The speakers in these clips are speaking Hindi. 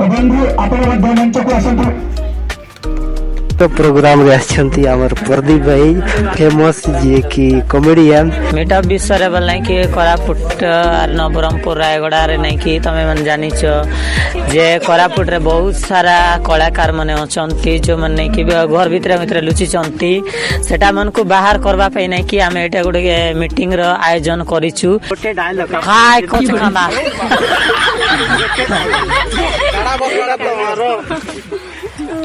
बंधु आपण मंच को आसतु तो प्रोग्राम रे आछंती हमर प्रदीप भाई फेमस जे की कॉमेडियन मीटअप विषय रे बोल कि कोरापुट आर नवरंगपुर रायगड़ा रे नहीं कि तमे मन जानि छ जे कोरापुट रे बहुत सारा कलाकार माने अछंती जो मन नहीं कि घर भीतर भीतर लुचि चंती सेटा मन को बाहर करबा पई नहीं कि हम एटा गुडे मीटिंग रो आयोजन करिछु गोटे डायलॉग हाय कोच खाना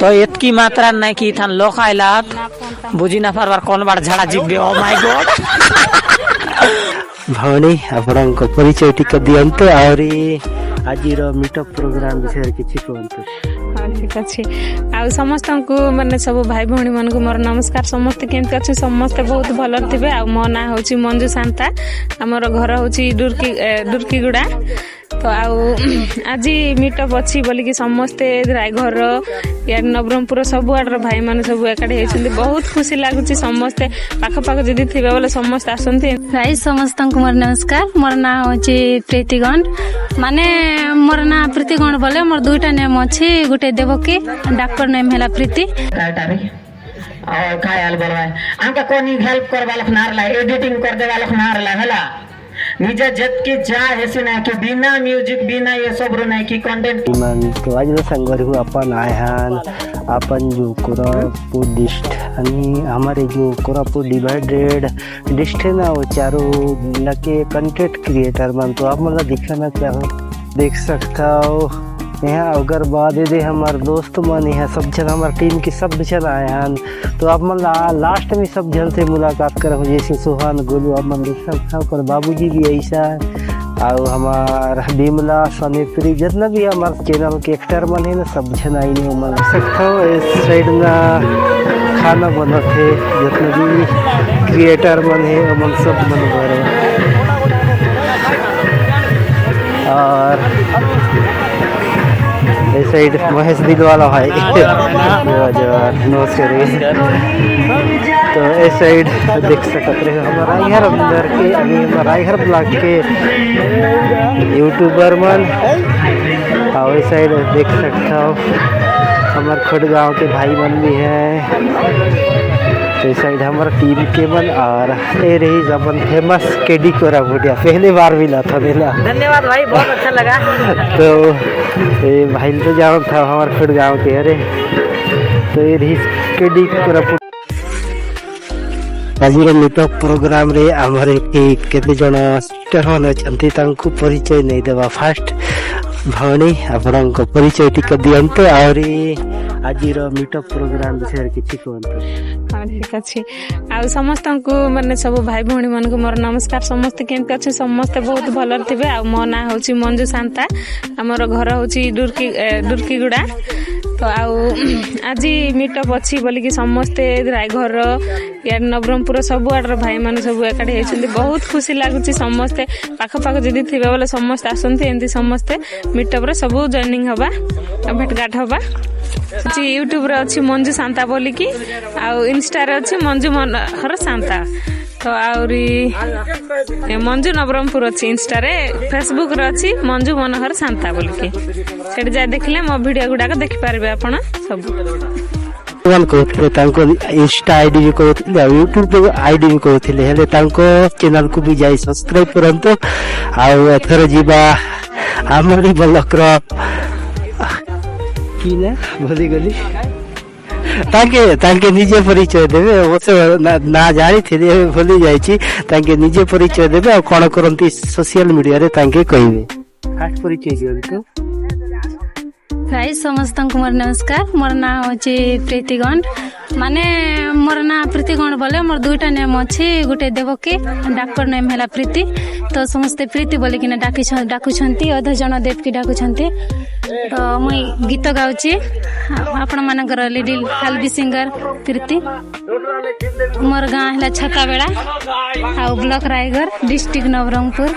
तो इतकी मात्रा नहीं कि थान लोक आइलात बुझी ना पारबार कौन बार झाड़ा जिबे ओ माय गॉड भौणी आपन को परिचय टिक दियंतो आउरी आजिर मीटअप प्रोग्राम विषय किछि कहंतो। हाँ ठीक अच्छे आ समस्त को मैंने सब भाई भौणी मान को मोर नमस्कार समस्त केमती अच्छे समस्त बहुत भल थे आ मो ना हूँ मंजू शांता आमर घर हूँ दुर्कीगुड़ा तो आज मीटअप अच्छी बोलिकी समस्ते रायघर या नवरंगपुर सब आड़ भाई मान सब एकाठी होती बहुत खुशी लगुच समस्ते पाखपाख जदि थे बोले समस्त आसती भाई समस्त को मोर नमस्कार मोर ना हूँ प्रीतिगण माने मोर ना प्रीतिगण बोले मोर दुईटा नेम अच्छी गोटे देवकी डाक्टर नेम है प्रीति और खायाल बोलवा आंका कोनी हेल्प करवा लखनार ला एडिटिंग कर देवा लखनार ला हला निजे जत की जा ऐसे ना कि बिना म्यूजिक बिना ये सब रो नहीं कि कंटेंट मन तो आज संगर हु अपन आयान अपन जो कोरापुट डिस्ट्रिक्ट आणि हमारे जो कोरापुट डिवाइडेड डिस्ट्रिक्ट है ना वो चारों लके कंटेंट क्रिएटर मन तो आप मतलब दिखाना चाहो देख सकता हो यहाँ अगर बाद दे हमारे दोस्त मन यहाँ सब जन हमारे टीम की सब जन आए हैं तो आप मतलब लास्ट में सब जन से मुलाकात करो जैसे सोहान गोलू आप मन देख सकते हो बाबूजी भी ऐसा और हमारा बिमला सनेत्री जितना भी हमारे चैनल के एक्टर मन है ना सब जन आई नहीं मन सकते हो इस साइड ना खाना बना थे जितने भी क्रिएटर मन है मन सब मन भरे और इस साइड महेश दिलवाला भाई नमस्कार तो इस साइड देख सकते हैं हमारा रायघर अंदर के अभी रायघर ब्लॉक के यूट्यूबर मन और इस साइड देख सकते हो हमारे खुद गांव के भाई मन भी हैं तो इस साइड हमारा टीम के मन और ये रही अपन फेमस केडी कोरापुटिया पहले बार मिला था मेला धन्यवाद भाई बहुत अच्छा लगा तो ये भाई तो जाओ था हमारे खुद गांव के अरे तो ये रही केडी कोरापुट आज मीटअप प्रोग्राम रे हमारे केते जन स्टार मन अछंती तांको परिचय नहीं देवा फास्ट भौणी आपन को परिचय टिक दियंतो आउरी आजिर मीटअप प्रोग्राम विषय किछि कहंतो। हाँ ठीक अच्छे आ समस्त को मैंने सब भाई भौणी मान को मोर नमस्कार समस्त केमती अच्छे समस्त बहुत भल थे आ मो ना हूँ मंजू शांता आमर घर हूँ दुर्कीगुड़ा तो आज मीटअप अच्छी बोलिकी समस्ते रायघर या नवरंगपुर सब आड़ भाई मान सब एकाठी होती बहुत खुशी लगुच समस्ते पाखपाख जदि थे बोले समस्त आसती एमती समस्ते मीटअप रे सब जॉइनिंग हवा भेटघाट हवा यूट्यूब रे अच्छी मंजू शांता बोलिकी आउ इंस्टा रे अच्छी मंजू मनोहर शांता तो आउरी मंजू नवरंगपुर अच्छी इंस्टा रे फेसबुक रे अच्छी मंजू मनोहर शांता बोलिकी सेठ जाए देखले मो वीडियो गुडाक देखि पारबे आपण सब वन कहते तांको इंस्टा आईडी भी कहते यूट्यूब आईडी भी कहते हेले तांको चैनल को भी जाई सब्सक्राइब करंतो आउ एथर जीवा हमरी ब्लॉक रो की ने भली गली तांके निजे परिचय देबे ओसे ना जानी थे भूली जाइछि तांके निजे परिचय देबे आ कोन करंती सोशल मीडिया रे तांके कहिबे फास्ट परिचय दियंतु। भाई समस्त को मोर नमस्कार मोर ना हूँ प्रीतिगण माने मोर ना प्रीतिगण बोले मोर दुईटा नेम अच्छी गोटे देवकी डाक्टर नेम है प्रीति तो समस्ते प्रीति बोलिकी डाकुछंती अध जन देवकी डाकुछंती तो मुई गीत गाउची आपण मानकर लिटिल हेल्दी सिंगर प्रीति मोर गाँ है छताबेड़ा आ ब्लॉक रायगढ़ डिस्ट्रिक्ट नवरंगपुर।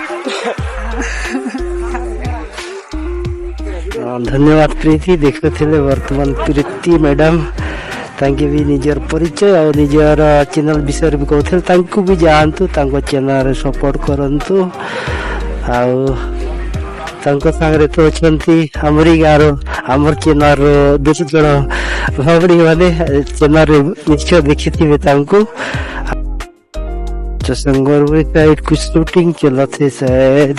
धन्यवाद प्रीति देखते थे वर्तमान प्रीति मैडम तांके भी निजर परिचय और निजर चैनल विषय भी कहते तांको भी जानतु तांको चैनल सपोर्ट करंतु ତାଙ୍କ ସାଙ୍ଗରେ ତ ଅଛନ୍ତି ଆମରି ଗାଁର ଆମର ଚେନାର 2 ଜଣ ଭାବଡ଼ି ମାନେ ଚେନାରେ ନିଶ୍ଚୟ ଦେଖିଥିବେ ତାଙ୍କୁ। तो संगरपुर साइड कुछ शूटिंग चला थे शायद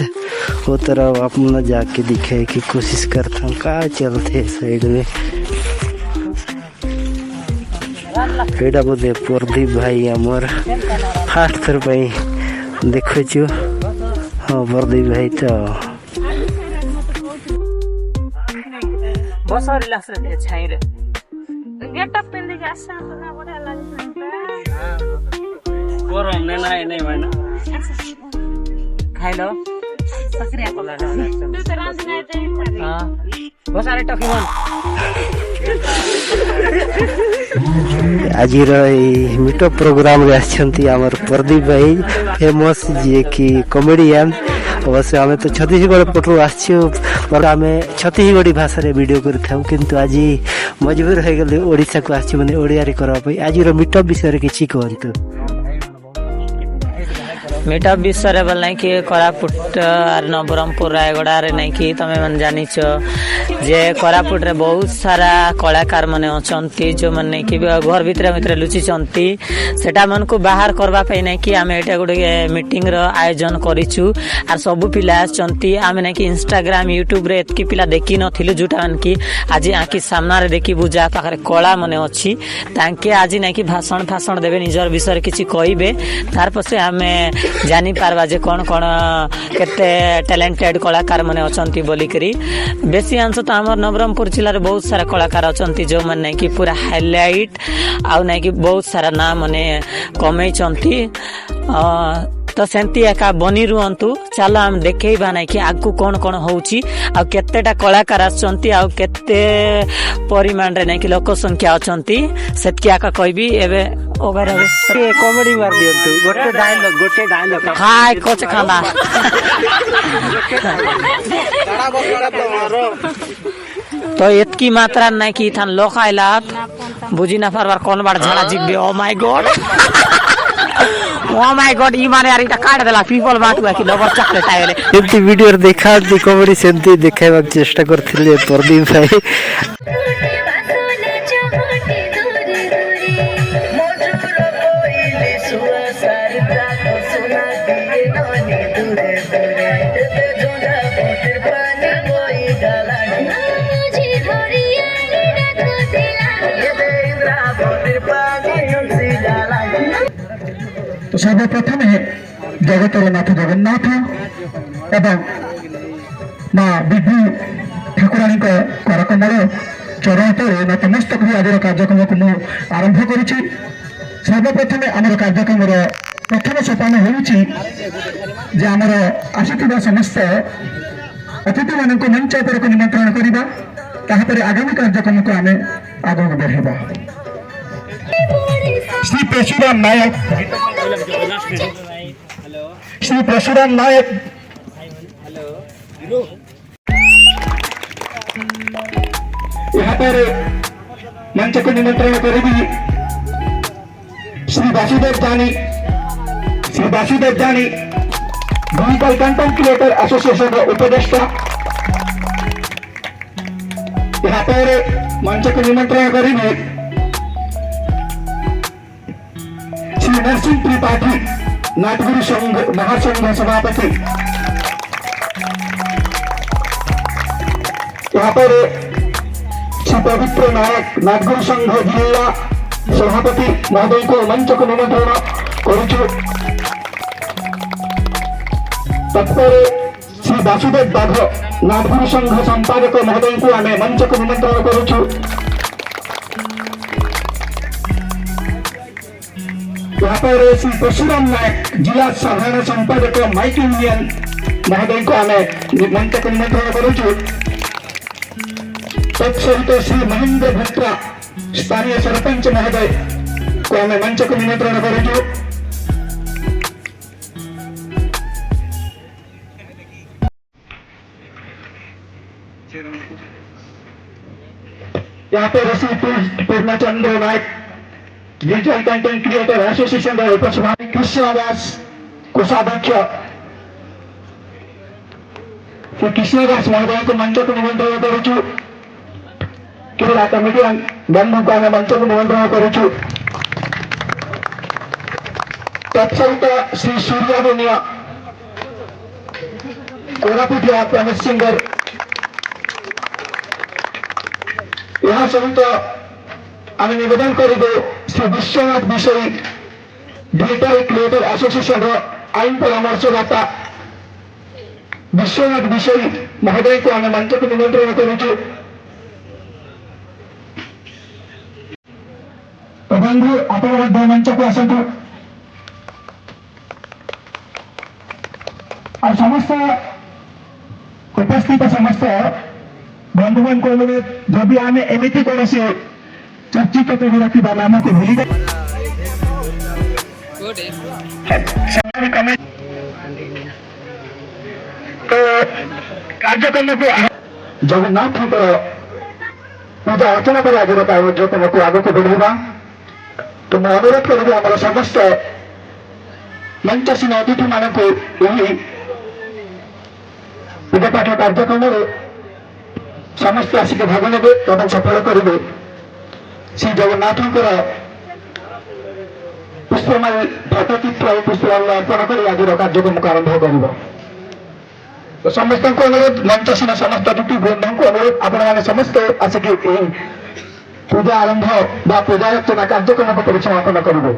वो तरह आप जाके दिखाए की कोशिश करता हूँ का चलते साइड में। एटा बोधे प्रदीप भाई आमर फास्ट थर पाई देखो छु। हाँ प्रदीप भाई तो बस रिलैक्स रे छाई रे गेटअप पिंदी के आसा तो ना बड़ा लागे गरम ने नहीं भाई ना खाई लो सक्रिया कोला तू तो रात में आते हां बस आरे टकी मन आज मीट प्रोग्राम रे आछंती हमर प्रदीप भाई फेमस जे कि कॉमेडियन। अवश्य आम तो छत्तीसगढ़ पटू आम छत्तीसगढ़ी भाषा रे वीडियो कर किंतु आज मजबूर हो गले ओडिशा को आछि माने ओडिया रे करबा आज मीटअप विषय रे किछि कहंतु। मीटअप विषय बोल कि कोरापुट आर नवरंगपुर रायगड़ा रे नहीं कि तमे मन जानिछ जे कोरापुट रे बहुत सारा कलाकार माने अछंती जो मन नहीं कि घर भीतर लुचि चंती सेटा मन को बाहर करबा पई नहीं कि आमे एटा गुडे मीटिंग रो आयोजन करिछु आर सब पिला चंती आमे नहीं कि इंस्टाग्राम यूट्यूब रे एतकी पिला देखि नथिलु जुटा मन कि आज आकी सामना रे देखि बुझा पाखरे कला माने अछि तांके आज नहीं कि भाषण देबे निजर विषय किछि कहिबे तार पसे आमे जानी पारबा जे कौन कौन केते टैलेंटेड कलाकार माने अछंती बोली करी। बेसी अंश तो हमर नवरंगपुर जिल्ला रे बहुत सारा कलाकार अछंती जो मन नहीं कि पूरा हाईलाइट आ नहीं कि बहुत सारा नाम माने कमै चंती तो सेंती एका बनी रुहंतु चलो हम देखैबा नहीं कि आगु कौन कौन होउची आ केतेटा कलाकार आछंती आ केते परिमाण रे नहीं कि लोक संख्या अछंती सेतकी आका कहबी एबे ओवर हबे कॉमेडी मार दियंतु गोटे डायलॉग हाय कोच खाना तो इतकी मात्रा नहीं कि थान लोक आइलात बुझी ना पारबार कोन बार झाड़ा जिबे oh my god oh my god ई माने यार इटा काट देला पीपल बाटुआ कि लवर चॉकलेट आइले एमती वीडियो देखाती कॉमेडी सेमती देखाइबा चेष्टा करथिले प्रदीप भाई। तो सर्वप्रथम जगतर नाथ जगन्नाथ एवं माँ विभु ठाकुराणी करकमल चरण तले नतमस्तक हो आज कार्यक्रम को मुझे आरंभ करुच्ची। सर्वप्रथम आमर कार्यक्रम प्रथम सोपान होमर आसुवा समस्त अतिथि मान मंच पर निमंत्रण करवा आगामी कार्यक्रम को आम आगे बढ़ा। श्री परशुराम नायक यहाँ पर मंच को निमंत्रण करेगी श्री वासुदेव जानी म्यूनिसिपल कंटेंट क्रिएटर एसोसिएशन उपदेष्टा। यहाँ पर मंच को निमंत्रण करेगी श्री नरसिंह त्रिपाठी नाटगुरु संघ महासंघ सभापति। यहाँ पर श्री पवित्र नायक नाटगुरु संघ जिला सभापति महोदय को मंच को निमंत्रण करुछु। तत्पर श्री वासुदेव बाघ नाटगुरु संघ संपादक महोदय को आम मंच को निमंत्रण करुछु। यहाँ पर श्री परशुराम नायक जिला साधारण संपादक माइक यूनियन महोदय को आम मंच को निमंत्रण करुछु। तत्सहित श्री महेंद्र भट्टा स्थानीय सरपंच महोदय को आम मंच को निमंत्रण करुछु। यहाँ पर श्री पूर्णचंद्र नायक डिजिटल कंटेंट क्रिएटर एसोसिएशन उपसभापति कृष्णदास कोषाध्यक्ष श्री कृष्ण दास महोदय को मंच को निमंत्रण करुचु क्रीड़ा कमिटी बंधु को आम मंच को निमंत्रण करुचु तत्सहित श्री सूर्य बनिया कोरापुटिया प्रमुख सिंगर यह सहित आम निवेदन करेंगे श्री विश्वनाथ विषयी डिजिटल क्रिएटर एसोसिएशन आईन परामर्शदाता विश्वनाथ विषयी महोदय को आम मंच को निमंत्रण करुचु बंधु आपण मंच को आसतु और समस्त उपस्थित समस्त बंधुगण को जब आम एमती कौन चर्चित रखा नाम को भूली तो कार्यक्रम को जगन्नाथ पूजा अर्चना कर आज कार्यक्रम को आगे को बढ़ा तो मैं अनुरोध करूँ आम समस्त मंचसीन अतिथि मान को पूजा पाठ कार्यक्रम समस्त आसिक भाग ने तब सफल करेंगे श्री जगन्नाथ पुष्पमाल पटचित्र और पुष्पमाल अर्पण कर आज कार्यक्रम को आरंभ कर समस्त अनुरोध मंचसीन समस्त अतिथि वृंद को अनुरोध आपण समस्ते आसिक पूजा आरंभ व पूजा अर्चना कार्यक्रम को परिसमापन करेंगे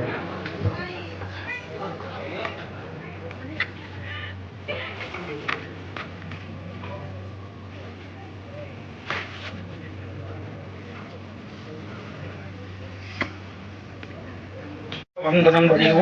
ओम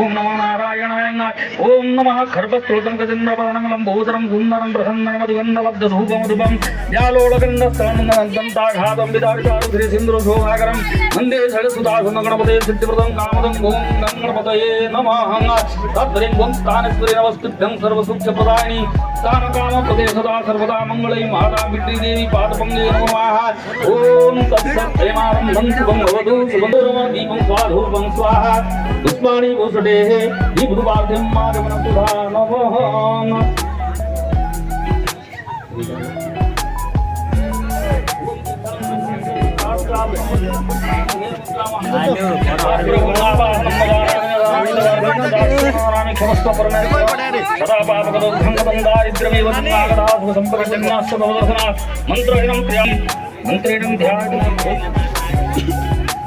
नमो नारायणाय ओम नमः खर्वस्त्रोतं गजेन्द्रवर्णमलं भूधरं सुन्दरं प्रसन्नमदिगन्धलब्धधूपमधुपं जालोलगन्धस्तमनन्दं ताघातं विदारितारुधिरे सिन्दूरशोभाकरं वन्दे षड्सुधासुन्दगणपते सिद्धिप्रदं कामदं ओम गणपतये नमः तद्वरें वं स्थानेश्वरे नमस्तुभ्यं सर्वसुखप्रदायिनी स्थानकामपदे सदा सर्वदा मङ्गलै माता विद्यादेवी पादपङ्गे नमः ओम तत्सत्प्रेमारम्भं शुभं भवतु सुबन्धुरमं दीपं स्वाधूपं स्वाहा पुष्पाणि भूषटेः दीपदुपार्थ्यं माधवनसुधा नमः मंत्रेण ध्यान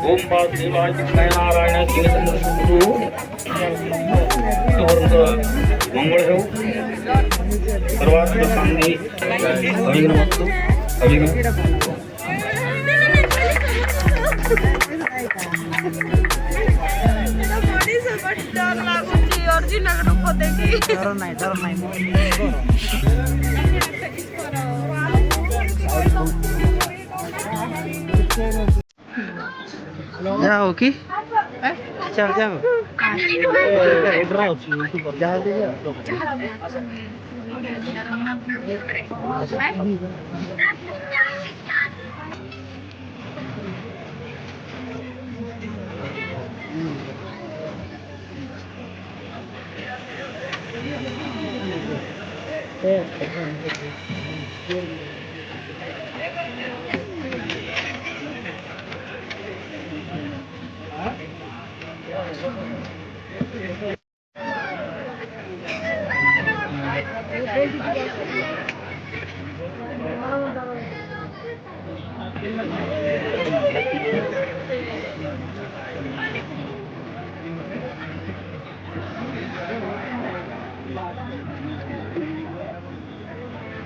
ओम पार्थिवाय नारायण मंगल हो सर्वार्थ शांति अभिनमस्तु जाओ की चल जाओ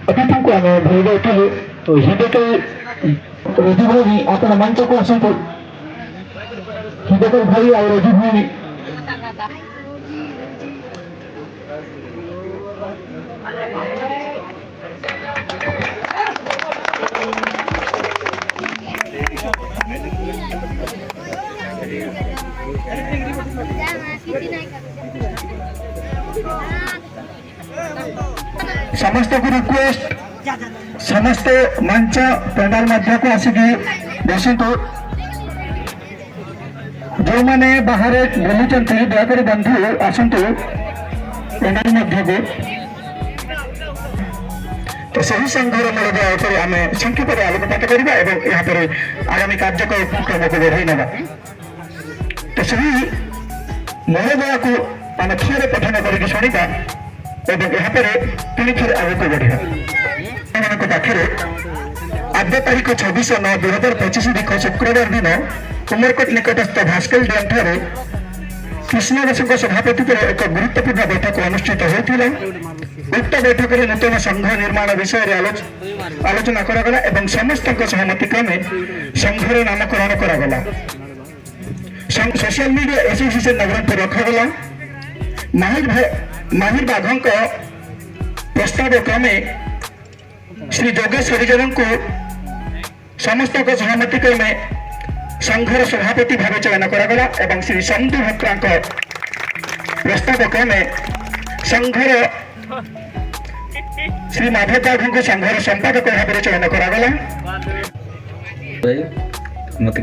अतिथि को आम भूल उठे तो हिंदकर रजु भाई आपण मंच को आसतु हिंदकर भाई और रजु भाई समस्त को रिक्वेस्ट समस्त मंच पेंडाल मध्य को आसिक बसतु जो मैंने बाहर बुलूं दयाकोरी बंधु आसतु पेंडाल मध्य को तो सही संघर मूलदुआ उपरे आम संक्षेप आलोकपात करवा और यहाँ पर आगामी कार्यक्रम को बढ़ाई ना तो सही मूलदुआ को आम क्षीर पठन करके शुणा और यहाँ पर पुणी थे आगे बढ़ा पाखे आज तारीख 26/9/2025 दिख शुक्रवार दिन उमरकोट निकटस्थ भास्कर डैम ठारे कृष्ण दास सभापति एक गुरुत्वपूर्ण बैठक अनुष्ठित होता उक्त बैठक में नूतन संघ निर्माण विषय आलोचना करागला एवं समस्त सहमति क्रमे संघर नामकरण करागला सोशल मीडिया एसोसिएशन नवरंगपुर रखागला माहिर बाघ प्रस्ताव क्रमे श्री जोगेश हरिजन को समस्त सहमति क्रमे संघर सभापति भाव चयन करागला एवं श्री संधु भक्रा प्रस्ताव क्रमे संघर श्री माधव बाघ को संघर संपादक भाव चयन करागला मत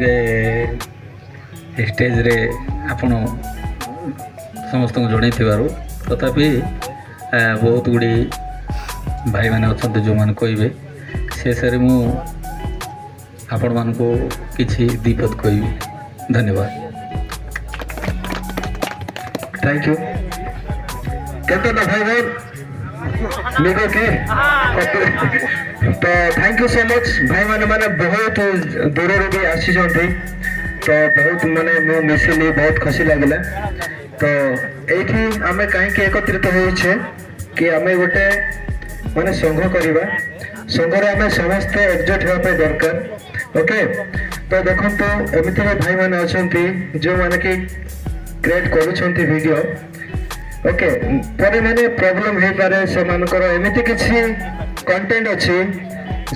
स्टेज रे आपण समस्त जड़े तथापि बहुत गुड़ी भाई मैंने अच्छा जो मैंने कहे शेष मु आपण मान को किसी दीपद कह धन्यवाद थैंक यू कहते ना भाई बहन मेरे के तो थैंक यू सो मच भाई मैंने बहुत दूर भी आसी तो बहुत माने मु मिसिली बहुत खुशी लगला तो एठी आमे कहीं एकत्रित होइछे कि आमे गोटे माने संघ करबा संघरे आमे समस्त एकजुट होबा दरकार ओके तो देखो तो एमिति भाई माने अछंती जो माने कि क्रिएट करूछंती वीडियो ओके पर माने प्रॉब्लम हे पारे से मानकर एमिति किछि कंटेंट अछि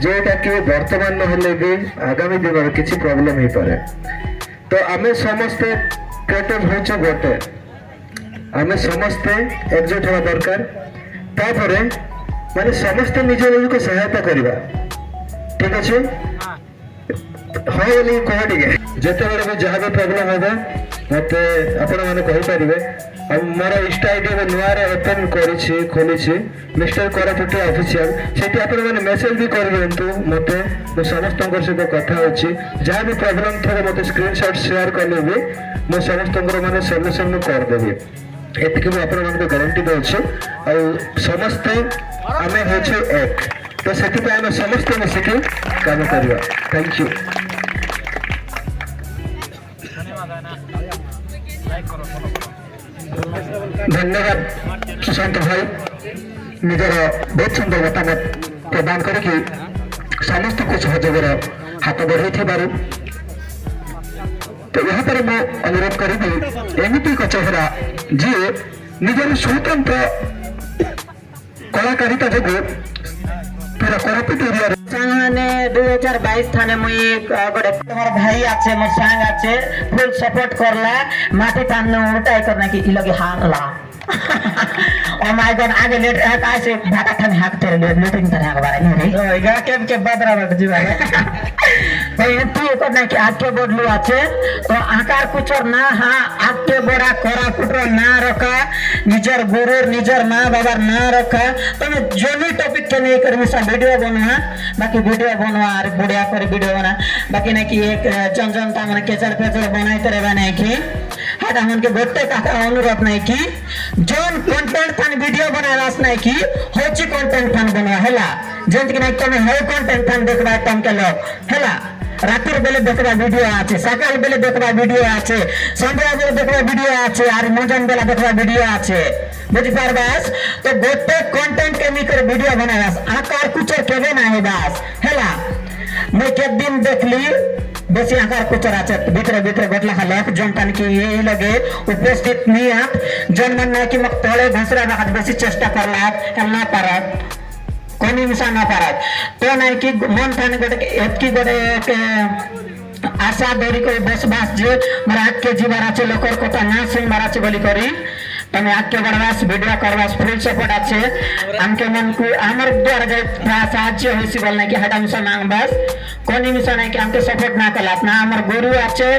जोटा कि वर्तमान नहले भी आगामी दिन में किछि प्रॉब्लम हे पारे तो आमे समस्ते क्रिएटिव होछ गोटे आमे समस्ते एकजुट होबा दरकार तापरे माने समस्ते निज निज को सहायता करबा ठीक अछि हां बोली कह दिगे जते बड़े भी जहां भी प्रॉब्लम होबा मते आपण माने कहि परिबे हम मोर इंस्टा आईडी में नुआ रे ओपन करिछि खोलिछि मिस्टर कोरापुटी ऑफिशियल सेठी आपण माने मेसेज भी कर दियंतु मते मो समस्त सहित कथा होछि जहां भी प्रॉब्लम थरे मते स्क्रीनशॉट शेयर करले भी मो समस्त माने सॉल्यूशन कर देबी एतिके मो आपण माने गारंटी दउ छी आ समस्त आमे होछि एक तो सेठी पे आमे समस्त मिसिके काम करबा थैंक यू धन्यवाद सुशांत भाई निजर बहुत सुंदर मतामत प्रदान करके समस्त को सहयोग हाथ बढ़ाई तो यहाँ पर मैं अनुरोध करी एमती एक चेहरा जी निजर स्वतंत्र कलाकारिता जो पूरा कोरापुट एरिया सामने 2022 थाने मुई गोटे मोर भाई आछे मोर संग आछे फुल सपोर्ट करला माटी तान उठाई करना कि इलगे हानला ओ माय गॉड आगे लेट काय से भाटा थाने हाक तेरे लेटिंग तरह के बारे नहीं रे ओइगा के बदरा बट जीवा भाई तू करना कि आके बोडलू आछे तो आकार कुचर ना हां आके बड़ा कोरापुटर ना रखा निजर गुरु निजर मां बाबार ना रखा तमे जोनी टॉपिक के नहीं करबी सा वीडियो बनवा बाकी वीडियो बनवा और बढ़िया कर वीडियो बना बाकी नहीं कि एक जन ता माने केचड़ पेचड़ बनाइते रहबा नहीं कि हाटा मन के गोटे काका अनुरोध नहीं कि जोन कंटेंट थान वीडियो बनावास नहीं कि होची कंटेंट थान बनवा हैला जेंत कि नहीं तमे है कंटेंट थान देखबा तम के लोग हैला रातिर बेले देखबा वीडियो आछे सकाल बेले देखबा वीडियो आछे संध्या बेले देखबा वीडियो आछे और मजन बेला देखबा वीडियो आछे बुझी पारबास तो गोटे कंटेंट के मिकर वीडियो बनावास आकार कुछ केबे ना हेबास हैला मैं के दिन देखली बेसी आकार कुचर आछे भीतर भीतर गोटला हलक जनतान की ये लगे उपस्थित नियत जनमन ना कि मक तळे घसरा बात बेसी चेष्टा करला ना पारत कोनी मिसा ना पारत तो नहीं कि मन थाने गोटे एतकी गोटे आशा दरी को बसबास जे मरा के जीवार आछे लोकर कोटा ना सुन मारा छे बोली करी तमे आके बड़वास वीडियो करवास फुल सपोर्ट आछे हमके मन को हमर द्वारा जे साहाय्य होइसी बोलना कि हटा मिसा मांगबास कोनी मिसा नहीं कि हमके सपोर्ट ना कलात ना हमर गुरु आछे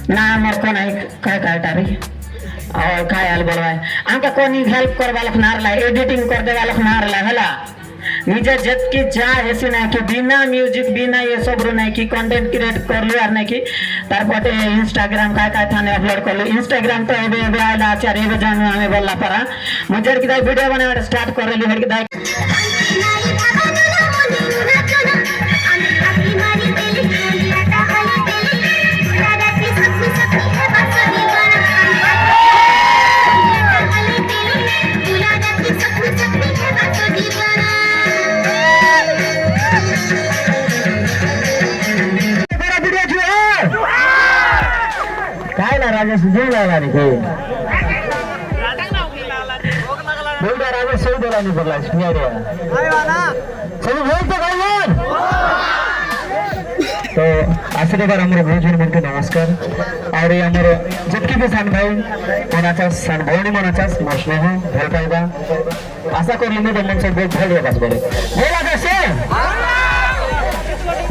ना हमर कोना काय काय तारी और काय हाल बोलवाय हमके कोनी हेल्प करवालक नारला एडिटिंग कर देवालक नारला हला निजे जतकी जा हेसी ना कि बिना म्यूजिक बिना ये सब रो नहीं कि कंटेंट क्रिएट करलु आर नहीं कि तारपटे इंस्टाग्राम काय थाने अपलोड करलु इंस्टाग्राम तो एबे एबे आइला आचार एबे जानु हमें बोलला परा मुझे कि दाई वीडियो बनावे स्टार्ट करली हेड कि दाई काय ना राजेश जीव लागला रे कोई बोलता राजेश सही बोला नहीं बोला सुनिया रे सही बोल तो गाइस तो आसिरे बार हमर गुरुजन मन के नमस्कार और ये हमर जबकि भी सान भाई मनाचास सान भौणी मनाचास मसने हो भल पाइबा आशा कर लिने मन से बहुत भल बात बोले बोला कैसे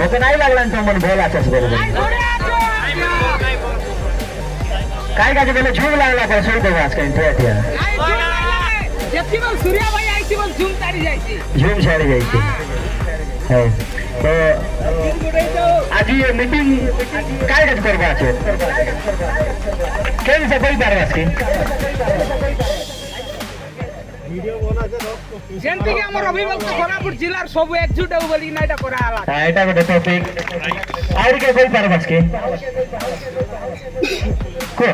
मते नहीं लागला तो मन बोला आचास बोले काय का बोले झूम लागला पर सोई देवा आज का इंटरव्यू जबकि बोल सूर्या भाई आईसी बोल झूम तारी जाईसी झूम छाड़ी जाईसी है तो आज ये मीटिंग काय का करबा छे केन से कोई बारवास की जेंति के हमर अभिभावक कोरापुर जिल्लार सब एकजुट हो बोली नाइटा करा आला एटा गोटे टॉपिक आउर के कोई बारवास की को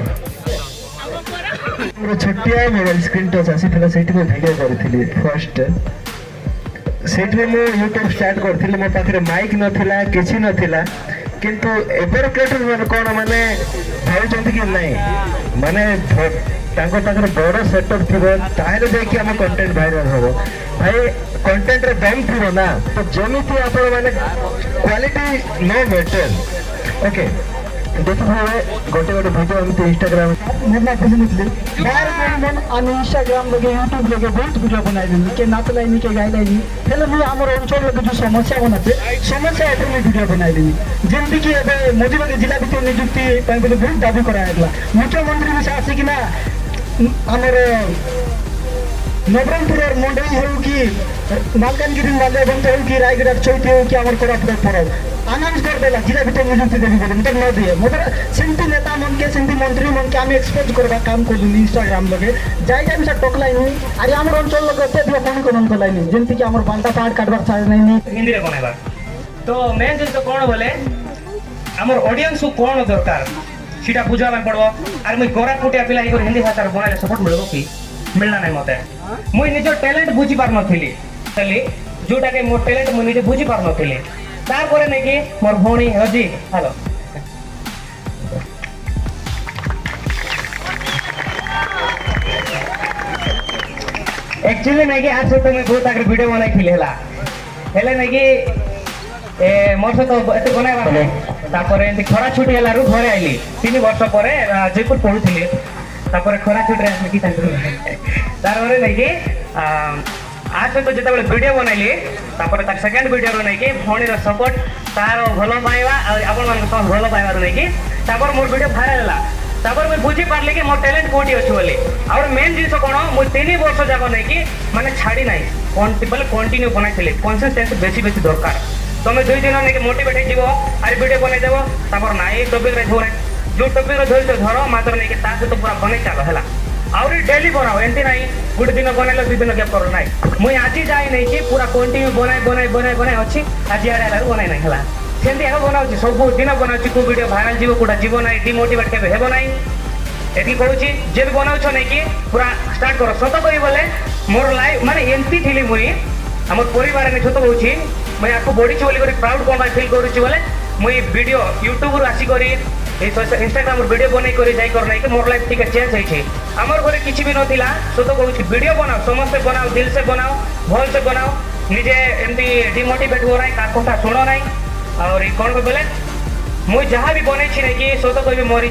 मोर छोटिया मोबाइल स्क्रीन टच आसी थिला सेठी को वीडियो करथिली फर्स्ट सेठी में यूट्यूब स्टार्ट करथिली मो पाखरे माइक नथिला किछि नथिला किंतु एबर क्रिएटर मन कोन माने भाउचंती कि नाही माने तांको पाखरे बड़ सेटअप थिबो ताहेले देखि हम कंटेंट वायरल होबो भाई कंटेंट रे दम थिबो ना तो जेमिति आपण माने क्वालिटी नो मैटर ओके देखो भाई गोटे गोटे वीडियो हम इंस्टाग्राम मोबाइल पे निकले बाहर मन हम इंस्टाग्राम लगे यूट्यूब लगे बहुत वीडियो बनाई दिन के नाच लाइन के गाय लाइन हेले मैं हमर अंचल लगे जो समस्या बनाते समस्या एते में वीडियो बनाई दिन जेंति कि एबे मधुबनी जिला भितर नियुक्ति ପାଇଁ बोले बहुत दाबी करा हैला मुख्यमंत्री भी आसी कि ना हमर नवरंगपुर मंडई हो कि मालकानगिरी वाले बंद हो कि रायगढ़ चौथी हो कि हमर कोरापुर परब अनाउंस कर देला जिला भितर नियुक्ति देबी बोले मतलब न दिए मतलब सेंटी नेता मन के सेंटी मंत्री मन के हम एक्सपोज करबा काम को इंस्टाग्राम लगे जाय जाय से टोकलाई नहीं अरे हमर अंचल लगे ते दियो फोन कोन कोलाई नहीं जेंति कि हमर बांटा पाड़ काटबार चाहे नहीं हिंदी रे बनाइबा तो मेन जिंस कोन बोले हमर ऑडियंस को कोन दरकार सीटा बुझा में पड़बो अरे मैं कोरापुटिया पिला ही हिंदी भाषा रे बनाले सपोर्ट मिलबो कि मिलना नहीं मते मुई निजो टैलेंट बुझी पार नथिली तली जोटा के मोर टैलेंट मुई निजे बुझी पार नथिली तार परे नै कि मोर भौणी हजी हेलो एक्चुअली नै कि आज तो मैं बहुत आगे वीडियो बनाई थिले हला हेले नै कि ए मोर से तो एते बनाइबा तापरे एंती खरा छुटी हला रु घरे आइली 3 वर्ष परे जयपुर पढुथिली तापरे खरा छुटी रे आसली कि तार परे नै कि आज तो जेते वीडियो बनाइली तापर तार सेकंड वीडियो रो नै कि भौणी रो सपोर्ट तार भलो पाइबा और आपन मन को भलो पाइबा रो नै कि तापर मोर वीडियो वायरल हला तापर मैं बुझी पारली कि मोर टैलेंट कोठी अछि बोली और मेन जिंस कोन मु 3 वर्ष जाको नै कि माने छाडी नै कंटिन्यू बनाइथिले कंसिस्टेंसी बेसी दरकार तमे 2 दिन नै कि मोटिवेट हे जीवो आरे वीडियो बनाइ देबो तापर नाइ टॉपिक रे धोरे जो टॉपिक रे धोइ धरो मात्र नै कि ता से तो पूरा बनै चालो हला और डेली बनाओ एंती नहीं गुड दिन बनाइलो 2 दिन गैप करो नहीं मुई आज जाई नहीं कि पूरा कंटिन्यू बनाई अछि आज आरे बनाई नहीं हला सेंती एगो बनाउछि सब दिन बनाउछि को वीडियो वायरल जीवो कोडा जीवो नहीं डिमोटिवेट केबे हेबो नहीं एती कहूछि जे भी बनाउछो नहीं कि पूरा स्टार्ट करो सत कहि बोले मोर लाइफ माने एंती थिली मुई हमर परिवार ने सत कहूछि मैं आपको बॉडी बोली करी प्राउड कोन फील करूछि बोले मुई वीडियो यूट्यूब रो आसी करी इंस्टाग्राम वीडियो बनै करी जाई कर नै कि मोर लाइफ ठीक चेंज होई छै हमर घरे किछि भी नथिला सत कहूछि वीडियो बनाओ समस्त बनाओ दिल से बनाओ भल से बनाओ निजे एमती डिमोटिवेट हो नै का कोठा सुनो नै और ई कोन बोले मुई जहां भी बनै छी नै कि सत कहबी मोर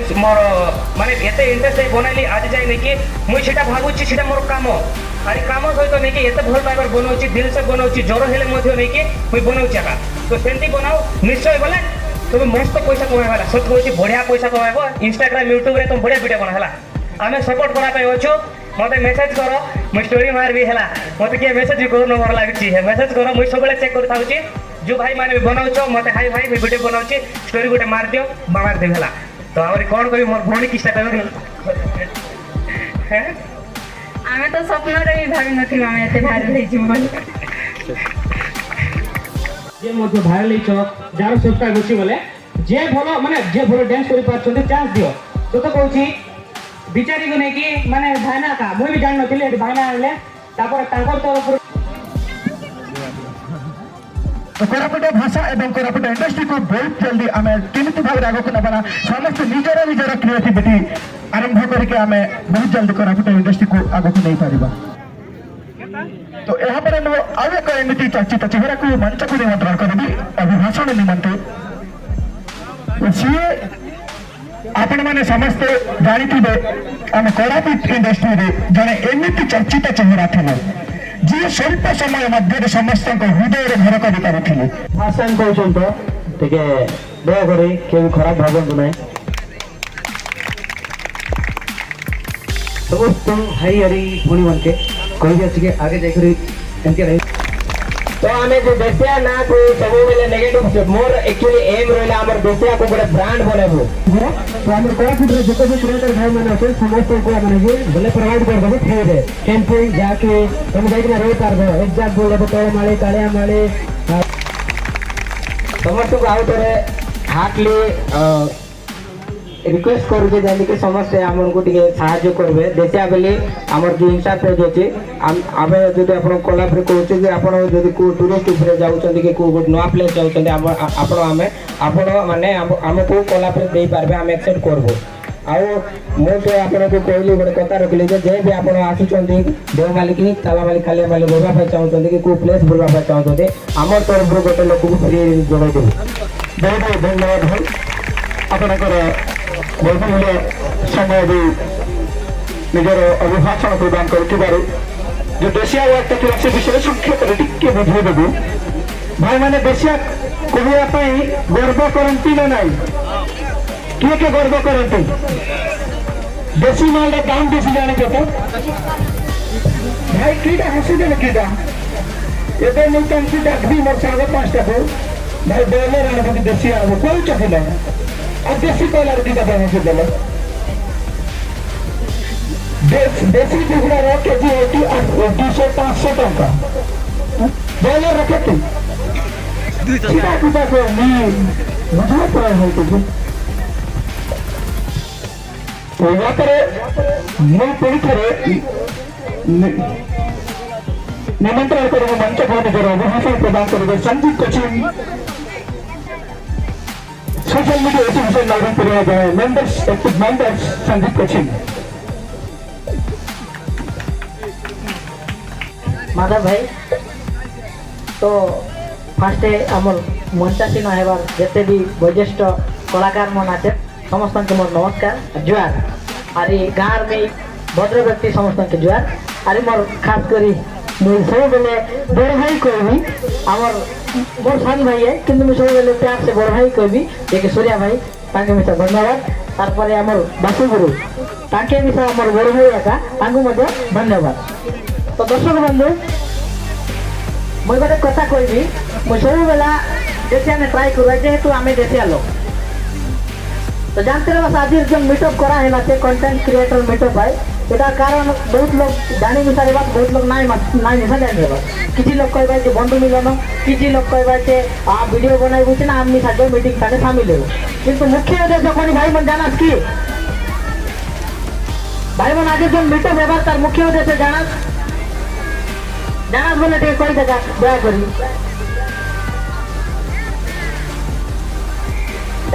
माने एते इंटरेस्ट है बनाइली आज जाई नै कि मुई सेटा भाबुछि सेटा मोर काम अरे काम सहित नै कि एते भल पाइबार बनौछि दिल से बनौछि जरो हेले मथि नै कि मुई बनौछि आका तो सेंती बनाओ निश्चय बोले तुम मस्त पैसा कमाइबा सत कहूछि बढ़िया पैसा कमाइबो इंस्टाग्राम यूट्यूब रे तुम बढ़िया वीडियो बनाहला आमे सपोर्ट करा पे अछु मते मेसेज करो मुझ स्टोरी मारबी है मत किए मेसेज भी करो मोर लाଗୁଛି मेसेज करो मुझ सब चेक कर थाउची जो भाई माने बनाउछ मते हाय भाई वीडियो बनाउछी स्टोरी गोटे मार दियो मार दे हला तो आवर कोन करी मोर भौणी किस्ता कहबे हैं आमे तो स्वप्न रे भी भाबी नथि आमे एते भाइरल होई छी बोल जे मते भाइरल होई छ जार सब्सक्राइब होची बोले जे भलो माने जे भलो डांस करि पाछन चांस दियो तो कहूची बिचारी को नहीं कि माने भाईना का मुई भी जान नथिले भाईना आले तापर ताकर तरफ तो कोरापुट भाषा एवं कोरापुट इंडस्ट्री को बहुत जल्दी आम केमी भाव आगे नबा समस्त निजर निजर क्रिएटिविटी आरंभ करके आम बहुत जल्दी कोरापुट इंडस्ट्री को आगे नहीं पारिबा तो यहाँ पर मो आउ एक एमती चर्चित चेहरा को मंच को निमंत्रण करी अभिभाषण निमंत्रण तो सी आपण मैंने समस्ते जानी आम कोरापुट इंडस्ट्री रे जड़े एमती चर्चित चेहरा थे जी स्वल्प समय मध्य समस्त हृदय घर कर भाषण कहते दयाकोरी केवि खराब भावतु ना समस्त भाई हरी भूणी मन के कही आगे जाकर एमती तो आम जो देशिया ना को सब बेले नेगेटिव मोर एक्चुअली एम रहा आम देशिया को गोटे ब्रांड बनबू तो आम कोरापुट जो भी क्रिएटर भाई मैंने अच्छे समस्त को मैंने बोले प्रोवाइड कर देबो फ्री रे कैंपिंग जाके तुम जाइना रही पार एग्जाम बोले तोड़ माली कालिया माली समस्त को आउट रे हार्टली रिक्वेस्ट करूचे जमी कि समस्ते आमको टे साहाଯ୍य करेंगे देशिया बेली आम जो इंस्टा पेज अच्छे आम जो आप कोलाब्रे कहे कि आप टूरिस्ट उपरे जाऊँच कि नुआ प्लेस जाऊँच आपण मैंने आमको कोलाब्रे दे पारे आम एक्सेप्ट करबो मुझे आपको कहली गोटे कथा रखिली जे भी आप आसुँच देवमाली कि तालामाली खालियामाली बुलवाई चाहते कि कौ प्लेस बुलवाई चाहते आम तरफ गोटे लोक को फ्री जनईदेवी बहुत बहुत धन्यवाद भाई आपंकर बहुमूल्य समय भी निजर अभिभाषण प्रदान कर जो देशिया वार्ड था से विषय संक्षेप टिके बुझेदेबू भाई मैंने देशिया कहवाई गर्व करती ना ना किए किए गर्व करती देशी माल दाम बेसी जाने तो भाई कीटा हसीदेले कीटा एबे मुझे कमसी डाकबी मोर सागे 5टा को भाई बॉयलर आने देशी आने कोई चाहिए अब देशी कलर की दबा है देले देशी कुकुड़ा रो केजी 200-500 टका बॉयलर रखे तू सीधा कुटा को नहीं मुझे पड़ा है तुझे तो यहाँ पर मैं पूरी तरह निमंत्रण करूँगा मंच को निजर अभिभाषण प्रदान करेंगे Sanjeev coaching social media association Nabarangpur members active members Sandeep coaching Madhav भाई तो फास्ट आमर मंचासीन हेबार जिते भी वरिष्ठ कलाकार मन आचे समस्त के मोर नमस्कार जुआर अरे गाँव में भद्र व्यक्ति समस्त के जुआर अरे मोर खास करी मुझे सब बेले बड़ भाई कहबी आमर मोर सान भाई है कि मुझे सब बेले प्यार से बड़ भाई कहबी जे सूर्या भाई ताके मिसा धन्यवाद तार आमर बासुगुरु ताके मिसा आमर बड़ भाई एका तांगु मध्य धन्यवाद तो दर्शक बंधु मुझे गोटे कथा कहबी मुझे सब बेला देशिया ने ट्राई करवा जेहेतु आम देशिया लोग तो जानते रहो आज जो मीटअप करा है ना कंटेंट क्रिएटर मीटअप है এটা কারণ বহুত লোক জানি মিশারে বাদ বহুত লোক নাই নাই মিশা জানি বাদ কিছু লোক কইবা যে বন্ধু মিলন কিছু লোক কইবা যে ভিডিও বানাই বুঝি না আমি সাথে মিটিং সাথে শামিল হব কিন্তু মুখ্য উদ্দেশ্য কোন ভাই মন জানাস কি ভাই মন আগে যখন মিটআপ এবার তার মুখ্য উদ্দেশ্য জানাস জানাস বলে ঠিক কই দেখা দয়া করি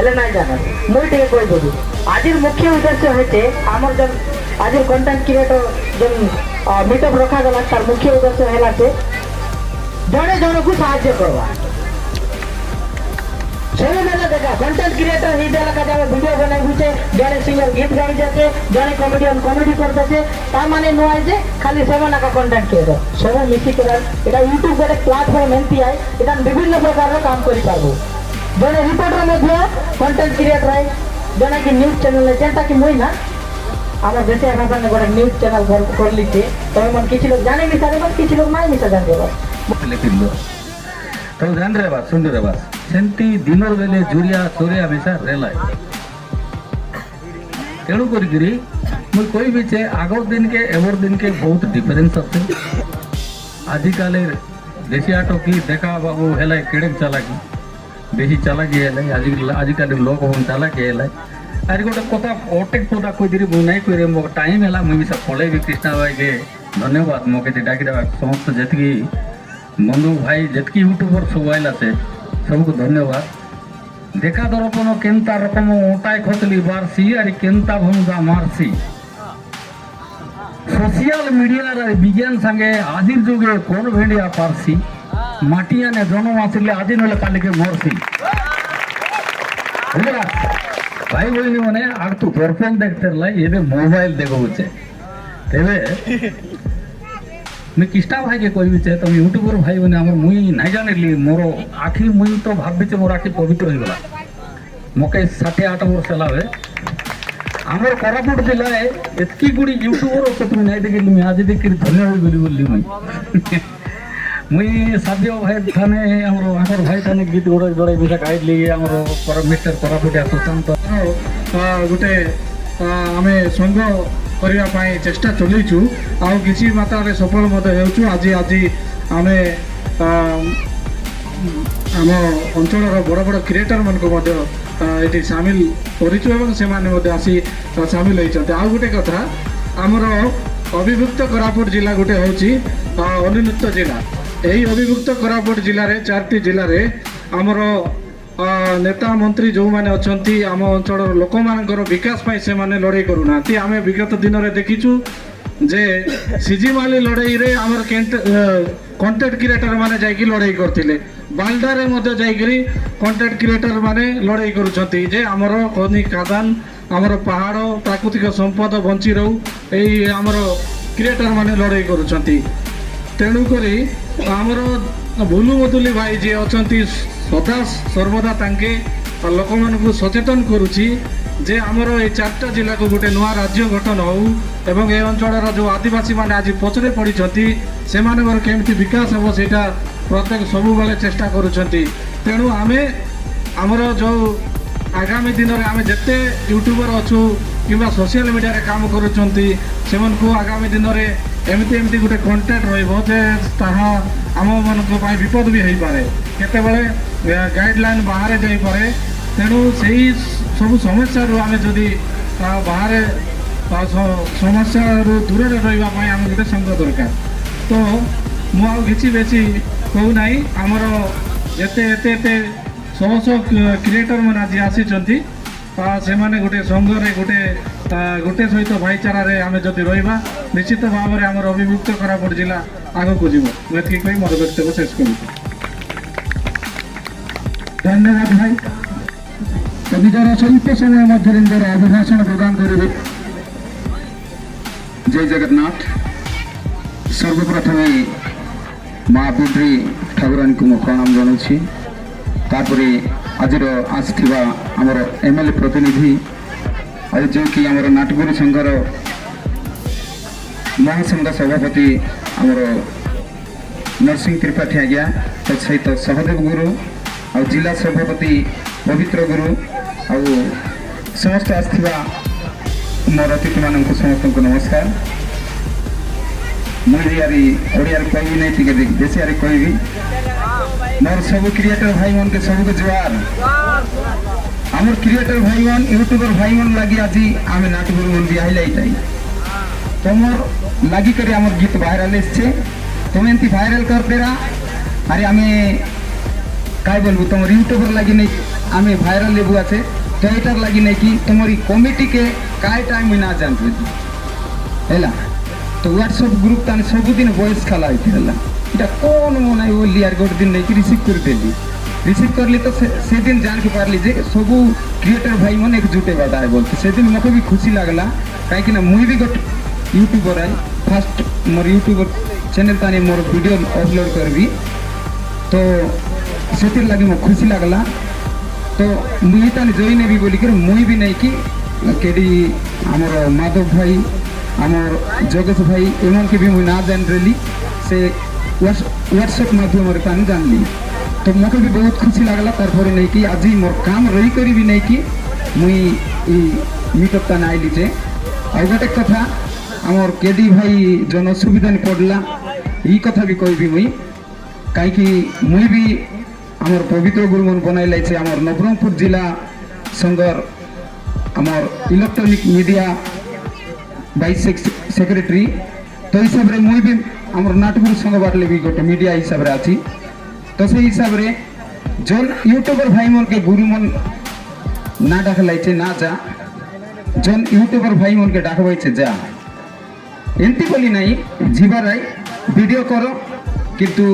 এলে নাই জানাস মই ঠিক কই দেবি আজির মুখ্য উদ্দেশ্য হচ্ছে আমার যখন आज कंटेंट क्रिएटर जो मीटअप रखा गला तार मुख्य उद्देश्य है जड़े जन को साहाय्य करवा सब बेला देखा कंटेंट क्रिएटर ही लगा जाए वीडियो बनाई बुझे जड़े सिंगर गीत गाई जाते जड़े कॉमेडियन कॉमेडी करते तार नुआई जे खाली सेवन का कंटेंट क्रिएटर सब मिसिक यूट्यूब गोटे प्लाटफर्म एमती है यहाँ विभिन्न प्रकार काम कर जड़े रिपोर्टर कंटेंट क्रिएटर है जड़े कि न्यूज चैनल जेनटा कि मुई ना आम देशिया भाषा में गोटे न्यूज चैनल कर लीजिए तमें मन किसी लोग जाने मिसा देव किसी लोग नहीं मिसा जान देव तो ध्यान रहा सुन रहा सेमती दिन बेले जुरिया चोरिया मिसा रेला तेणु करी मुझे कोई भी चे आगर दिन के एवर दिन के बहुत डिफरेंस अच्छे आजिकल देशिया टोकी देखा बाबू है केड़े चालाकी बेसी चालाकी है आजिकल लोक हम चालाकी है आज गोटे कथा अटेक कथा कही मुझे नहीं कह मो टाइम है मुझे सब पलैबी कृष्णा भाई के धन्यवाद मो डाक समस्त जी बंधु भाई जितकी यूट्यूबर सब आइला से सबको धन्यवाद देखा दर्पण केन्ता रकम ओटाई खतली बारसी अरे केन्ता भंगा मारसी सोशल मीडिया विज्ञान संगे आदिर जुगे कौन भेड़िया पारसी माटिया ने जन्म आसिले आदि ना काली के मरसी भाई बोली मैंने आग तू दर्पण देखते ये मोबाइल देखो तेरे मुझे कृष्णा भाई के कह तुम यूट्यूबर भाई मैंने मुई नहीं जानी मोर आखि मुई तो भावी मोर आखि पवित्र होगा मके 68 वर्ष है आमर कोरापुट जिला एतकी गुड़ी यूट्यूबर अच्छे तुम नहीं देखी मुझे आज देख धन्य हो बोली मुई साध्य भाई थाने आमर भाई थाने गीत गोड़े जोड़े मिसा गाइली आमर मिस्टर कोरापुटिया सुशांत गोटे आम संघ करने चेष्टा चलु आउ किसी मात्रा सफल हो आज आज आम आम अंचल बड़ बड़ क्रिएटर मानक ये सामिल कर आसी सामिल होती आउ गोटे कथा आमर अभिभुक्त कोरापुट जिला गोटे हूँ अनुन्नत जिला यही अभिभुक्त कोरापुट जिले में 4टी जिले में आमर नेता मंत्री जो मैंने अच्छा आम अंचल लोक मान विकास से माने लड़ाई करूना आम विगत दिन में देखीचु जे सीजीमाली लड़ाई रे आमर कंटेंट क्रिएटर माने जाइकी लड़ाई करथिले बालडारे मध्य जाइकरी कंटेंट क्रिएटर माने लड़ाई करूछंती जे आमर खनि खादान आमर पहाड़ प्राकृतिक संपद बंची रहू एई आमर क्रिएटर माने लड़ाई करूछंती तेणु करी आमर भुलु मधुली भाई जे अछंती सदा सर्वदा तांके लोक मानकु सचेतन करुची जे आमर ये 4टा जिला को गोटे नुआ राज्य गठन हो एवं ए अंचल जो आदिवासी माने आज पछरे पड़ी से केमती विकास हम से प्रत्येक सबु बेले चेष्टा करुछंती तेणु आमे आमर जो आगामी दिन में आम जिते यूट्यूबर अच्छु कि सोशल मीडिया रे काम करुछंती सेमनकु आगामी दिन में एमती एमती गोटे कंटेंट रही आम मान विपद भी हो पाए केतेबेले गाइडलाइन बाहर जापे तेणु से सब समस्या आम जदि बाहर समस्या दूर रही आम गोटे संघ दरकार तो मुझे बेसी कहूना आमर एते शह शह क्रिएटर मैंने आज आसी से माने गोटे संघरे गोटे सहित भाईचारा आम जदि रहा निश्चित भाव में आम अभिभुक्त कोरापुट जिला आगक जीव मुझे कही मोर वक्तव्य शेष करूँ धन्यवाद भाई तो निजर स्वल्प समय मध्य अभिभाषण प्रदान करेंगे जय जगन्नाथ सर्वप्रथमे माँ पुत्री ठाकुरानी को प्रणाम जनाऊँगी तापर आज आसवा आमर एमएलए प्रतिनिधि आज जो कि आमर नाटगुरी संघर महासंघ सभापति आमर नरसिंह त्रिपाठी आज्ञा सहित सहदेव गुरु आ जिला सभापति पवित्र गुरु आ समस्त आसवा मोर अतिथि मान समस्त को नमस्कार मुझे ओडिया कह नहीं देशिया कहबी मोर सब क्रिएटर भाई मन के सबको जुआर आमर क्रिएटर भाई मन यूट्यूबर भाई मन लगी आज आम नाटगुरु मन भी हाईलाइट तुमर लगी कर आमर गीत वायरल एसছে तुम एमती वायरल कर दे रहा अरे आम काय बोलबू तुम यूट्यूबर लगी नहीं आम वायरल लेबू आछे तो एटार लगी नहीं कि तुम्हारी कमिटी के काय टाइम ना जानते है तो व्हाट्सएप ग्रुप ताने सबुदिन वॉइस खाला इटा कौन मन बोली यार गोटे दिन नहीं रिसीव कर तो से दिन जान के पारली जे सब क्रिएटर भाई मन एकजुट होगा है बोलते से दिन मको भी खुशी लगला कहीं मुई भी गोटे यूट्यूबर है फास्ट मोर यूट्यूबर चैनल ताने मोर वीडियो अपलोड करबी तो से लगे मो खुशी लगला तो मुई ताने जोई ने भी बोली कर मुई भी नहीं कि केडी आमर माधव भाई आमर जगत भाई एमन के भी मुझे ना जान रही से व्हाट्सएप माध्यम पानी जानली तो मके भी बहुत खुशी लगला तार नहीं कि आज मोर काम रही करी भी नहीं कि मुई मीटअप ना आईली जे आ गोटे कथा आमर केडी भाई जन असुविधा नहीं पड़ला ई कथा भी कहबी मुई कहीं मुई भी आमर पवित्र गुरुमन बनाई लाइছে आमर नवरंगपुर जिला संघर आमर इलेक्ट्रॉनिक मीडिया वाइस सेक्रेटरी तो हिसाब रे मुई भी आमर नाटपुर संघ बाटले भी गोटे मीडिया हिसाब रे आछि तो से हिसाब रे जोन यूट्यूबर भाई मन के गुरुमन ना डाक लाइছে ना जा जोन यूट्यूबर भाई मन के डाकबाइছে जा एंती बोली नहीं जीवा राय वीडियो करो किंतु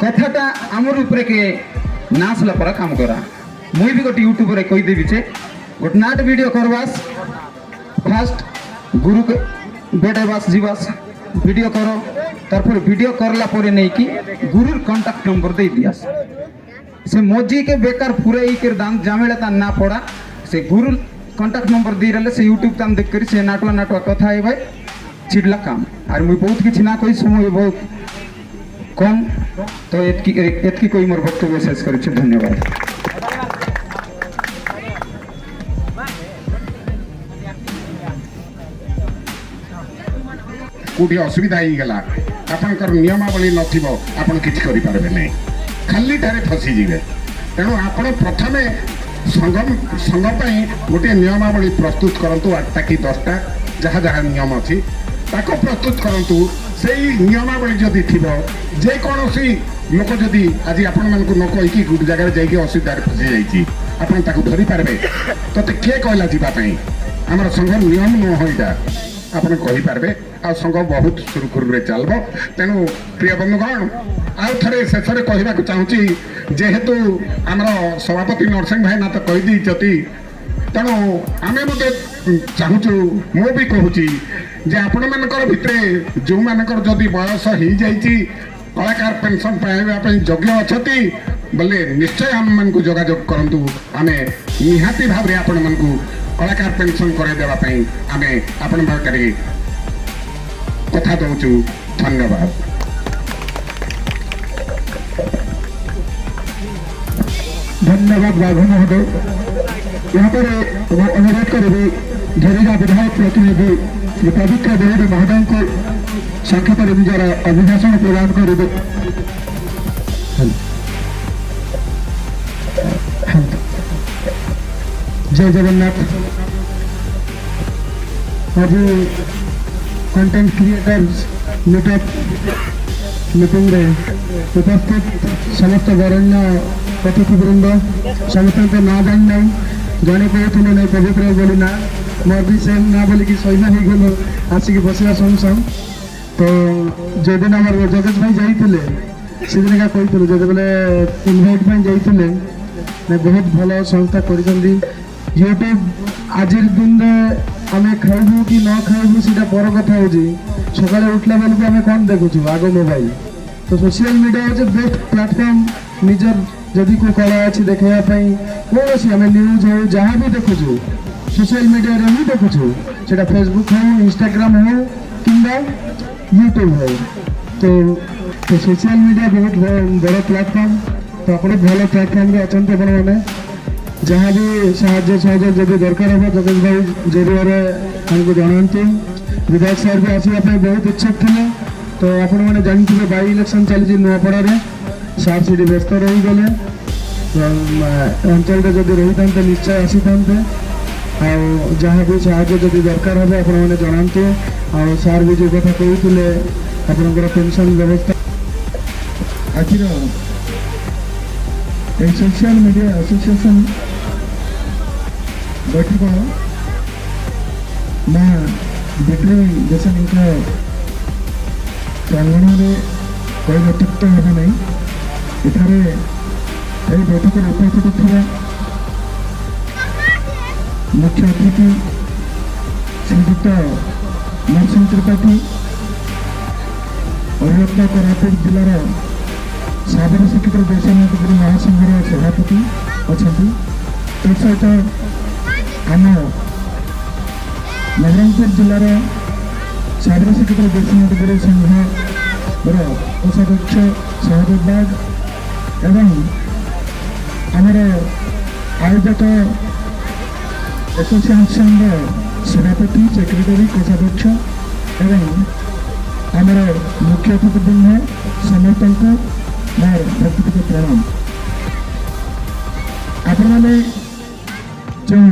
कथाटा आमर ऊपर के नाचला पर काम करा मुई भी गोटे यूट्यूबर कही देवी जे गोटे नाट वीडियो करवास फास्ट गुरु के बेटाबास जीवास वीडियो करो तारपर वीडियो करला परे नहीं कि गुरुर कांटेक्ट नंबर दे दियास से मोजी के बेकार पूरे ही कर दाम जामेला ता ना पड़ा से गुरु कांटेक्ट नंबर दी रहले से यूट्यूब ताम देख कर से नाटवा कथा है भाई चिड़ला काम और मुई बहुत किछ ना कोई समय बहुत कम तो एतकी कोई मोर वक्तव्य शेष करै छी धन्यवाद। कोठी असुविधा ही गला आपनकर नियमावली नथिबो आपन किछ करि पारबे नै खाली टारे फसी जिवे तेणु आपण प्रथमे संघ पई गोटे नियमावली प्रस्तुत करंतु 8टा कि 10टा जहाँ जहाँ नियम अछि ताको प्रस्तुत करंतु सेई नियमावली जदि थिबो जे कोनोसी लोक जदि आज आपण मानकु न कहि कि गुड जगह जाई कि असुविधा रे फसी जाई छी आपण ताको धरि पारबे तते के कहला जीवा पई हमर संघ नियम न होइदा आपन कहि पारबे आ संघ बहुत सुरखुर रे चलबो तेनु प्रिय बंधुगण आउ थरे शेषरे कहबाक चाहूची जेहेतु हमर सभापति नरसिंह भाई ना तो कहि दी चती तेणु आमे मते चाहूचु मो भी कहूची जे आपण मानकर भितरे जो मानकर जदि बयस ही जाईची कलाकार पेंशन पाइबा पई योग्य अछती बोले निश्चय हम मन को जोगाजोग करंतु आमे निहाती भाव रे आपण मन को कलाकार पेंशन करे देवा पई आमे आपण बाकरी कथा दउचु धन्यवाद। धन्यवाद बाबू महोदय। यहाँ पर अनुरोध करेंगे झरेगा विधायक प्रतिनिधि श्री पवित्र देवी महोदय को संक्षेप निजर अभिभाषण प्रदान करेंगे। जय जगन्नाथ। आज कंटेंट क्रिएटर्स मीटअप मीटिंग रे उपस्थित समस्त वरण्य अतिथिवृंद समस्त ना जान ना जड़े कहते नहीं पवित्र बोली ना मोर भी सेम ना बोली कि सैना हो गल आसिक बसवा संग संग तो जो दिन आम जगत भाई जाते से दिन क्या कहते जो बोले इनभाइट जाते बहुत भल संस्था कर यूट्यूब आज दिन आम खाइबू कि न खाइबू सीटा पर कथा हो सका उठला बेलू आम कौन देखु आग मोबाइल तो सोशल मीडिया हूँ बेस्ट प्लाटफर्म निजर जदि कोई कला अच्छी देखापी कौन सी आम न्यूज हो जहाँ भी देखुचु सोशल मीडिया रे ही देखुचु से फेसबुक हो इंस्टाग्राम हो कि यूट्यूब हो तो सोशल मीडिया बहुत बड़ा प्लाटफर्म तो आप भल प्लाटफर्म अच्छा मैंने जहाँ भी साहाଯ୍य सहयोग जब दरकार हो जगत भाई जरिए हमको जनाते विधायक साहब भी आसवाई बहुत इच्छुक थे तो आपण मैंने जानते बाई इलेक्शन चली नुआपड़ा सार से व्यस्त रही गले अंचल जब रही था निश्चय आसी था जहाँ भी साहाଯ୍य जब दरकार हो आप जनाते आ सार भी जो कथा कहते आपंकर पेंशन व्यवस्था आज सोशल मीडिया एसोसिएशन बैठक ना बिक्री देशन प्रांगण में कोई अत्युक्त हे नहीं इधर यही बैठक उपस्थित थे मुख्य अतिथि श्रीयुक्त नरसिंह त्रिपाठी अभियंता कोरापुट जिलार साधारण शिक्षित देशानाथ महासंघर सभापति अच्छा तत्सत आम ନବରଙ୍ଗପୁର ଜିଲ୍ଲାର ସାଧାରଣ ସେକ୍ରେଟାରୀ ଗୋପୀନାଥ ଗୁରୁ ସଂଘର କୋଷାଧ୍ୟକ୍ଷ ସହଦେବ ବାଗ ଏବଂ ଆମର ଆୟୋଜକ ଏସୋସିଏସନର ସଭାପତି ସେକ୍ରେଟାରୀ କୋଷାଧ୍ୟକ୍ଷ ଏବଂ ଆମର ମୁଖ୍ୟ ଅତିଥିବୃନ୍ଦ ସମସ୍ତଙ୍କୁ ମୋର ବ୍ୟକ୍ତିଗତ ପ୍ରଣାମ। ଆପଣମାନେ ଯେଉଁ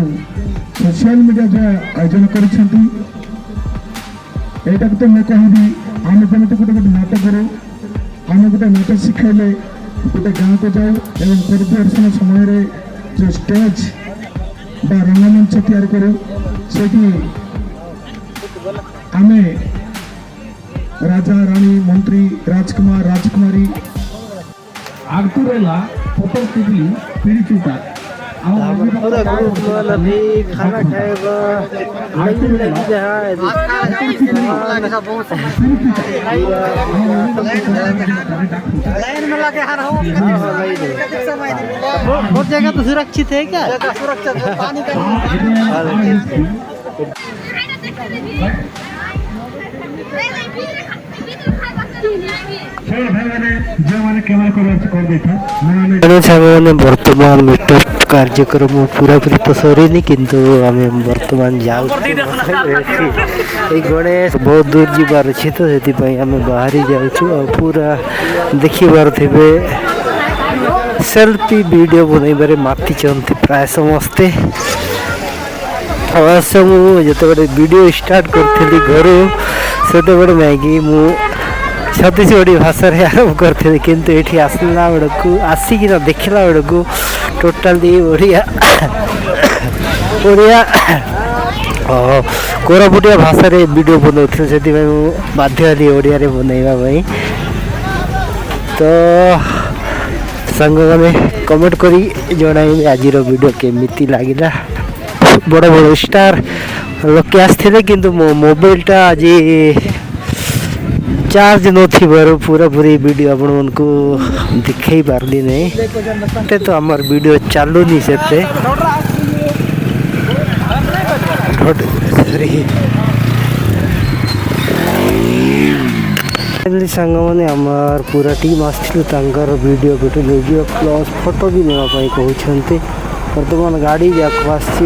ସୋସିଆଲ ମିଡ଼ିଆ ଯାହା ଆୟୋଜନ କରିଛନ୍ତି ଏଇଟାକୁ ତ ମୁଁ କହିବି ଆମେ ଯେମିତି ଗୋଟେ ନାଟ କରୁ, ଆମେ ଗୋଟେ ନାଟ ଶିଖାଇଲେ ଗୋଟେ ଗାଁକୁ ଯାଉ ଏବଂ ପରିଦର୍ଶନ ସମୟରେ ଯେଉଁ ଷ୍ଟେଜ୍ ବା ରଙ୍ଗମଞ୍ଚ ତିଆରି କରୁ ସେଠି ଆମେ राजा रानी मंत्री राजकुमार राजकुमारी आगतु रहला फोटो टीवी पीढ़ी चुका पूरा ग्रुप वाला भी खाना खाएगा नहीं लगी जहाँ लाइन में लगे हर हो बहुत जगह तो सुरक्षित है क्या सुरक्षित पानी का सामने वर्तमान मीटर कार्यक्रम पूरापूरी तो सरीनी किंतु आम वर्तमान जाऊ गणेश बहुत दूर जीवार अच्छी तो से आम बाहरी जाऊँ पूरा देखिबार थे सेल्फी वीडियो बनइबारे माति प्राय समस्ते अवश्य मुझे वीडियो स्टार्ट करी घर से मैगी मु छत्तीसगढ़ी भाषा आरम्भ करी किंतु ये आसला बेलू आसिकिना देखला बेलू टोटाली ओडिया कोरापुटिया भाषा वीडियो बनाऊँ से बाध्य हली ओडिया बनवाई तो सांग मैंने कमेंट करी जनाइबे आज वीडियो केमिति लगिला। बड़ बड़ स्टार लोग आसते किंतु मो मोबाइलटा आज चार्ज नथिबार पूरा पूरी वीडियो आपण को दिखाई पारली नहीं तो आमर वीडियो चलुनी से सांग मैंने आमर पूरा टीम आसर वीडियो वीडियो प्लस फोटो भी नापी कहते वर्तमान गाड़ी जाक आसी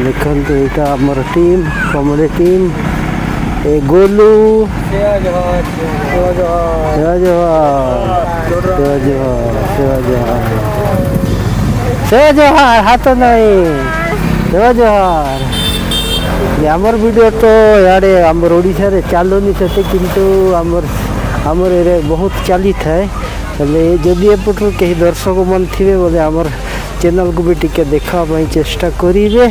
देखो यहाँ आमर टीम कॉमेडी टीम ए गोलू जोहार हाथ नहीं जोहार आमर वीडियो तो यारे आमर ओडिशा रे चलुनी से किंतु आमर एरे बहुत चली थाए जदि एपटू कहीं दर्शक मन थे बोले आमर चैनल को भी टिके देखा चेष्टा करेंगे।